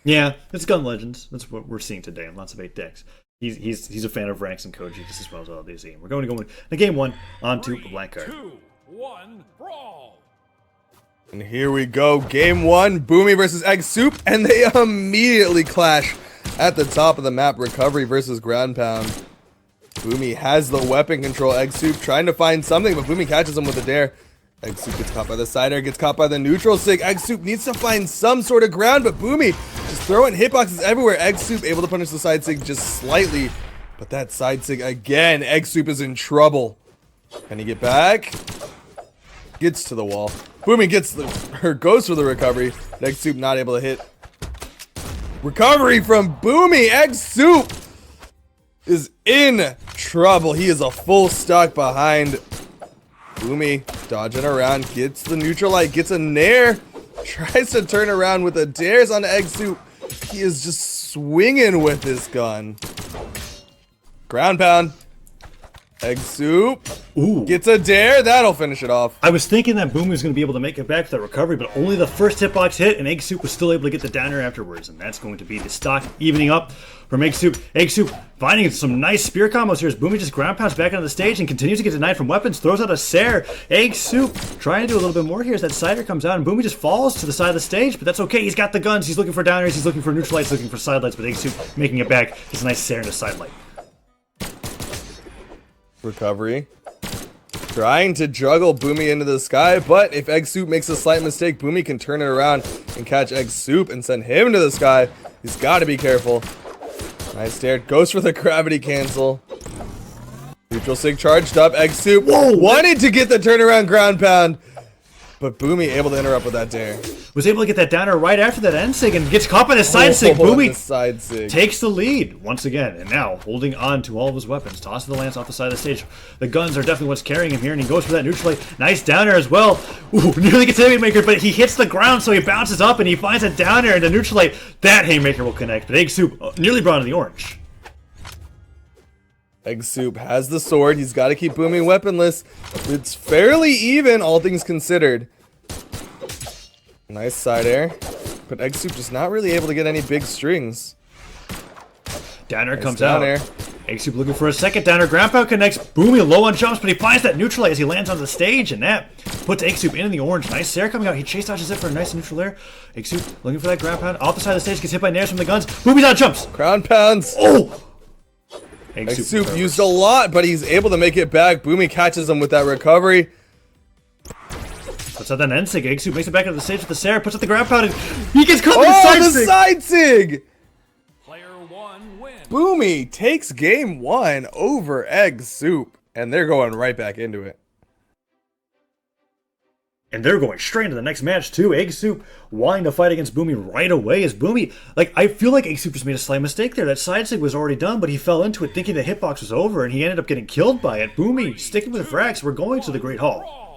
Yeah, it's Gun Legends. That's what we're seeing today in lots of 8 decks. He's a fan of Vraxx and Koji just as well as all these. We're going to go in game 1 on to the black card. 2, 1, brawl. And here we go, game 1, Boomie versus eggsoup, and they immediately clash at the top of the map. Recovery versus ground pound. Boomie has the weapon control. eggsoup trying to find something, but Boomie catches him with a dare. eggsoup gets caught by the side air, gets caught by the neutral sig. eggsoup needs to find some sort of ground, but Boomie just throwing hitboxes everywhere. eggsoup able to punish the side sig just slightly, but that side sig again. eggsoup is in trouble. Can he get back? Gets to the wall. Boomie goes for the recovery. eggsoup not able to hit. Recovery from Boomie. eggsoup is in trouble. He is a full stock behind. Boomie dodging around, gets the neutral light, gets a nair, tries to turn around with the dares on eggsoup. He is just swinging with this gun. Ground pound. eggsoup gets a dare. That'll finish it off. I was thinking that Boomie was going to be able to make it back for that recovery, but only the first hitbox hit, and eggsoup was still able to get the downer afterwards, and that's going to be the stock evening up from eggsoup. eggsoup finding some nice spear combos here as Boomie just ground pounds back onto the stage and continues to get denied from weapons, throws out a Sair. eggsoup trying to do a little bit more here as that cider comes out, and Boomie just falls to the side of the stage, but that's okay. He's got the guns. He's looking for downers. He's looking for neutral lights, looking for side lights, but eggsoup making it back. It's a nice Sair and a side light. Recovery. Trying to juggle Boomie into the sky, but if eggsoup makes a slight mistake, Boomie can turn it around and catch eggsoup and send him to the sky. He's got to be careful. Nice dare. Goes for the gravity cancel. Neutral sig charged up. eggsoup wanted to get the turnaround ground pound, but Boomie able to interrupt with that dare. Was able to get that downer right after that end sig and gets caught by the side sig. Boomie the side sig takes the lead once again, and now holding on to all of his weapons. Tosses the lance off the side of the stage. The guns are definitely what's carrying him here, and he goes for that neutral light. Nice downer as well. Ooh, nearly gets a haymaker, but he hits the ground, so he bounces up and he finds a downer and a neutral light. That haymaker will connect, but eggsoup nearly brought in the orange. eggsoup has the sword. He's got to keep Boomie weaponless. It's fairly even, all things considered. Nice side air, but eggsoup just not really able to get any big strings. Downer Nice comes down out. air. eggsoup looking for a second downer. Ground pound connects. Boomie low on jumps, but he finds that neutral light as he lands on the stage, and that puts eggsoup in the orange. Nice Sair coming out. He chase dodges it for a nice neutral air. eggsoup looking for that ground pound. Off the side of the stage, gets hit by nairs from the guns. Boomie's on jumps. Ground pounds. Oh! eggsoup used a lot, but he's able to make it back. Boomie catches him with that recovery. Puts out that end sig. eggsoup makes it back onto the stage with the Sair. Puts out the ground pound, and he gets caught Oh, with the side the sig. side sig! Player 1 wins. Boomie takes game 1 over eggsoup, and they're going right back into it. And they're going straight into the next match, too. eggsoup wanting to fight against Boomie right away. As Boomie, I feel like eggsoup just made a slight mistake there. That side sig was already done, but he fell into it thinking the hitbox was over, and he ended up getting killed by it. Boomie sticking with Vraxx. We're going to the Great Hall. Brawl.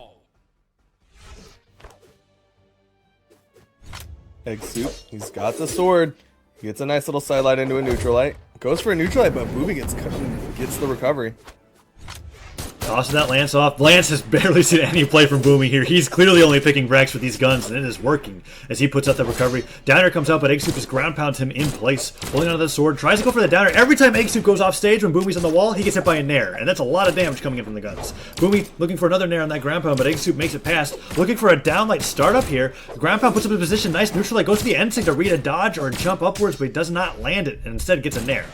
eggsoup, he's got the sword. He gets a nice little sidelight into a neutral light. Goes for a neutral light, but Boomie gets the recovery. Tosses that Lance off. Lance has barely seen any play from Boomie here. He's clearly only picking Vraxx with these guns, and it is working as he puts out the recovery. Downer comes out, but eggsoup just ground pounds him in place, holding onto the sword. Tries to go for the downer. Every time eggsoup goes off stage when Boomie's on the wall, he gets hit by a nair, and that's a lot of damage coming in from the guns. Boomie looking for another nair on that ground pound, but eggsoup makes it past. Looking for a downlight startup here. The ground pound puts him in position. Nice neutral light. Goes to the end sig to read a dodge or jump upwards, but he does not land it, and instead gets a nair.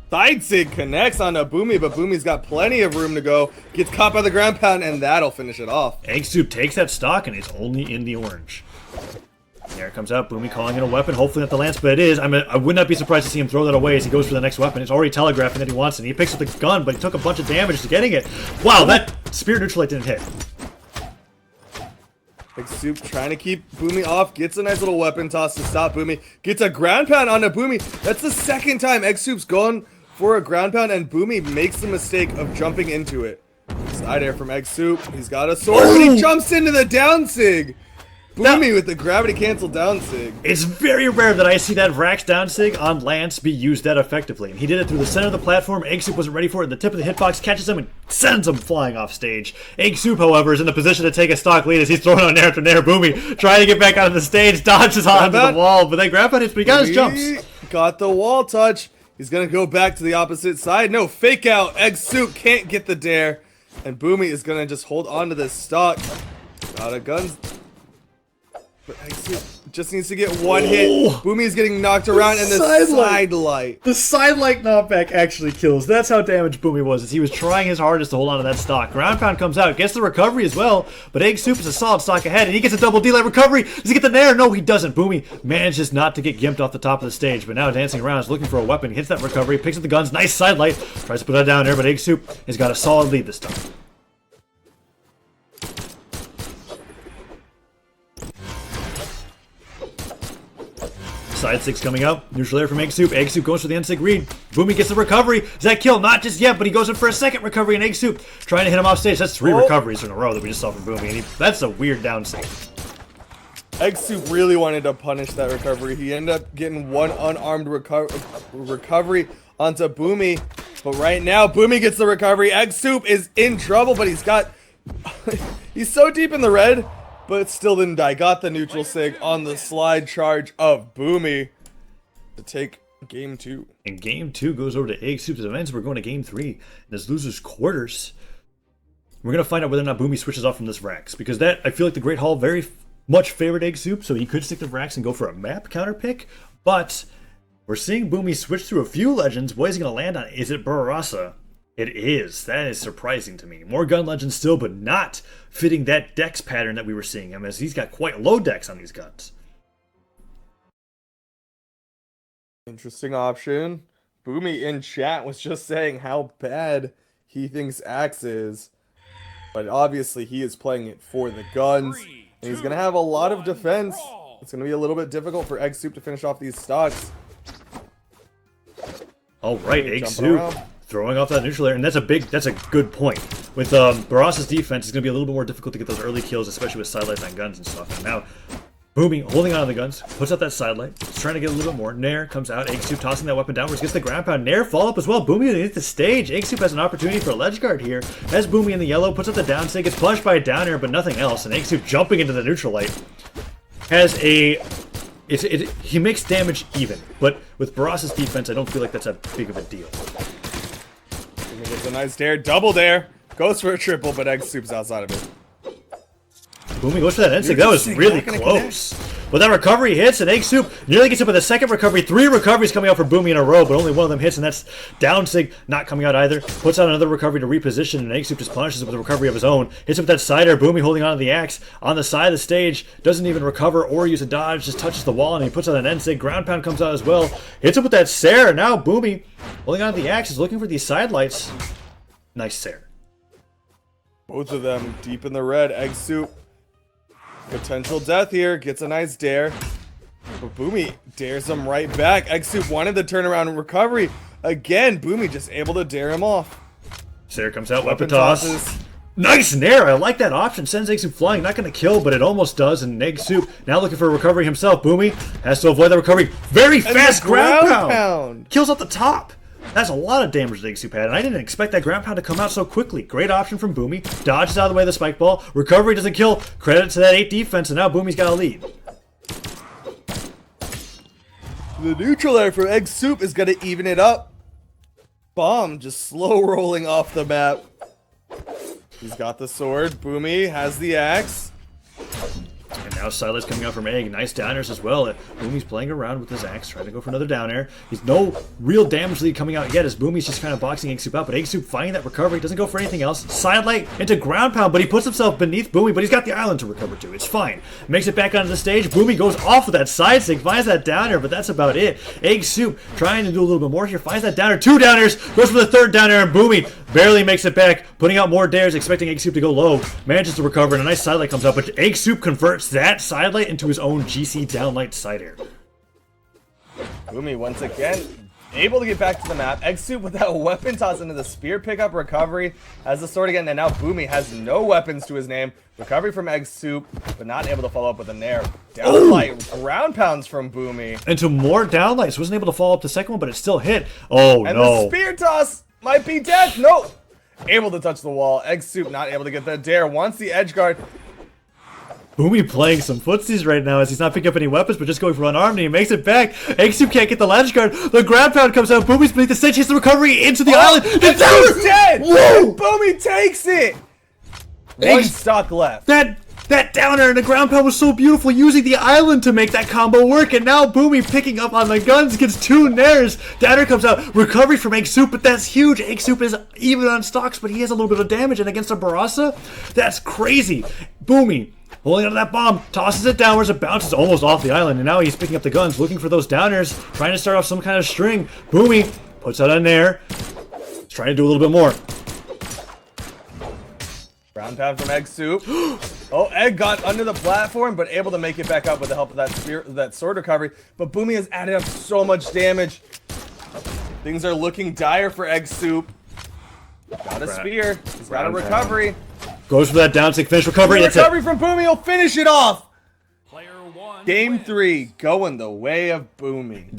Side sig connects on a Boomie, but Boomie's got plenty of room to go. Gets caught by the ground pound, and that'll finish it off. eggsoup takes that stock, and it's only in the orange. There it comes out. Boomie calling it a weapon. Hopefully not the lance, but it is. I would not be surprised to see him throw that away as he goes for the next weapon. It's already telegraphing that he wants it. He picks up the gun, but he took a bunch of damage to getting it. Wow, that spear neutral light didn't hit. eggsoup trying to keep Boomie off. Gets a nice little weapon toss to stop Boomie. Gets a ground pound onto Boomie. That's the second time eggsoup's gone for a ground pound, and Boomie makes the mistake of jumping into it. Side air from eggsoup. He's got a sword, but he jumps into the down sig. Boomie with the gravity cancel down sig. It's very rare that I see that Vraxx down sig on Lance be used that effectively. And he did it through the center of the platform. eggsoup wasn't ready for it. The tip of the hitbox catches him and sends him flying off stage. eggsoup, however, is in the position to take a stock lead as he's throwing on nair after nair. Boomie trying to get back onto the stage, dodges onto the wall, but then Grandpa hits, but he got his jumps. Got the wall touch. He's gonna go back to the opposite side. No, fake out. eggsoup can't get the dare. And Boomie is gonna just hold on to this stock. Got a guns. But eggsoup just needs to get one hit. Boomie is getting knocked around, and the side light. The side light knockback actually kills. That's how damaged Boomie was, as he was trying his hardest to hold on to that stock. Ground pound comes out, gets the recovery as well, but eggsoup is a solid stock ahead, and he gets a double D-light recovery. Does he get the nair? No, he doesn't. Boomie manages not to get gimped off the top of the stage, but now dancing around is looking for a weapon. Hits that recovery, picks up the guns, nice side light, tries to put that down there, but eggsoup has got a solid lead this time. Side 6 coming up. Neutral air from eggsoup. eggsoup goes for the N-sig read. Boomie gets the recovery. Does that kill? Not just yet, but he goes in for a second recovery, and eggsoup trying to hit him off stage. That's 3 recoveries in a row that we just saw from Boomie, and that's a weird down sig. eggsoup really wanted to punish that recovery. He ended up getting one unarmed recovery onto Boomie. But right now, Boomie gets the recovery. eggsoup is in trouble, but he's got... he's so deep in the red. But still didn't die. Got the neutral sig on the slide charge of Boomie to take game 2. And game 2 goes over to eggsoup's defense. We're going to game 3. And this losers quarters. We're going to find out whether or not Boomie switches off from this Vraxx. Because that, I feel like the Great Hall very much favored eggsoup. So he could stick to Vraxx and go for a map counter pick. But we're seeing Boomie switch through a few legends. What is he going to land on? Is it Barraza? It is. That is surprising to me. More gun legends still, but not fitting that dex pattern that we were seeing him, as he's got quite low dex on these guns. Interesting option. Boomie in chat was just saying how bad he thinks Axe is. But obviously he is playing it for the guns. And he's going to have a lot of defense. It's going to be a little bit difficult for eggsoup to finish off these stocks. Alright, eggsoup throwing off that neutral air, and that's a good point. With Barraza's defense, it's going to be a little bit more difficult to get those early kills, especially with sidelights on guns and stuff. And now, Boomie holding on to the guns, puts out that sidelight, he's trying to get a little bit more. Nair comes out, eggsoup tossing that weapon downwards, gets the ground pound. Nair follow up as well. Boomie hit the stage. eggsoup has an opportunity for a ledge guard here. Has Boomie in the yellow, puts up the down sig, gets punished by a down air, but nothing else. And eggsoup jumping into the neutral light has a... he makes damage even, but with Barraza's defense, I don't feel like that's a big of a deal. It's a nice dare, double dare, goes for a triple, but eggsoup's outside of it. Boomie goes for that N-sig. That was really close. But that recovery hits, and eggsoup nearly gets up with a second recovery. 3 recoveries coming out for Boomie in a row, but only one of them hits, and that's down sig not coming out either. Puts out another recovery to reposition, and eggsoup just punishes it with a recovery of his own. Hits it with that side air. Boomie holding on to the axe on the side of the stage. Doesn't even recover or use a dodge, just touches the wall, and he puts out an N-sig. Ground pound comes out as well. Hits it with that Sair. Now Boomie holding on to the axe is looking for these side lights. Nice Sair. Both of them deep in the red. eggsoup. Potential death here. Gets a nice dare. But Boomie dares him right back. eggsoup wanted the turnaround and recovery. Again, Boomie just able to dare him off. Sair comes out, weapon toss. Nice nair! I like that option. Sends eggsoup flying. Not going to kill, but it almost does. And eggsoup now looking for a recovery himself. Boomie has to avoid that recovery. Very fast ground pound. Kills off the top. That's a lot of damage that eggsoup had, and I didn't expect that ground pound to come out so quickly. Great option from Boomie. Dodges out of the way of the spike ball. Recovery doesn't kill. Credit to that 8 defense, and now Boomie's got a lead. The neutral air from eggsoup is going to even it up. Bomb just slow rolling off the map. He's got the sword. Boomie has the axe. And now Silas coming out from egg. Nice downers as well. Boomie's playing around with his axe, trying to go for another down air. He's no real damage lead coming out yet as Boomie's just kind of boxing eggsoup out. But eggsoup finding that recovery, doesn't go for anything else. Sidelight into ground pound, but he puts himself beneath Boomie, but he's got the island to recover to. It's fine. Makes it back onto the stage. Boomie goes off with that side stick, finds that down air, but that's about it. eggsoup trying to do a little bit more here, finds that down air. 2 downers, goes for the 3rd down air, and Boomie barely makes it back, putting out more dares, expecting eggsoup to go low. Manages to recover, and a nice sidelight comes out, but eggsoup converts that sidelight into his own GC downlight side air. Boomie once again able to get back to the map. eggsoup with that weapon toss into the spear pickup recovery. Has the sword again, and now Boomie has no weapons to his name. Recovery from eggsoup, but not able to follow up with a nair. Downlight ground pounds from Boomie. Into more downlights. Wasn't able to follow up the second one, but it still hit. Oh, And no. the spear toss might be death. No. Able to touch the wall. eggsoup not able to get the dare. Wants the edge guard. Boomie playing some footsies right now as he's not picking up any weapons, but just going for unarmed, and he makes it back. eggsoup can't get the latch guard. The ground pound comes out. Boomie's beneath the stage. Hits the recovery into the island. It's dead. Whoa! Boomie takes it. One Eggs- stock left. That downer and the ground pound was so beautiful, using the island to make that combo work, and now Boomie picking up on the guns, gets 2 nairs. Downer comes out, recovery from eggsoup, but that's huge. eggsoup is even on stocks, but he has a little bit of damage, and against a Barraza, that's crazy. Boomie holding onto that bomb, tosses it downwards, it bounces almost off the island, and now he's picking up the guns, looking for those downers, trying to start off some kind of string. Boomie puts out a nair, he's trying to do a little bit more. Ground pound from eggsoup. Oh, egg got under the platform, but able to make it back up with the help of that sword recovery. But Boomie has added up so much damage. Things are looking dire for eggsoup. Got a spear. He's got a recovery. Goes for that down stick finish recovery. That's Recovery it. from Boomie will finish it off. Player 1 Game wins. 3 going the way of Boomie.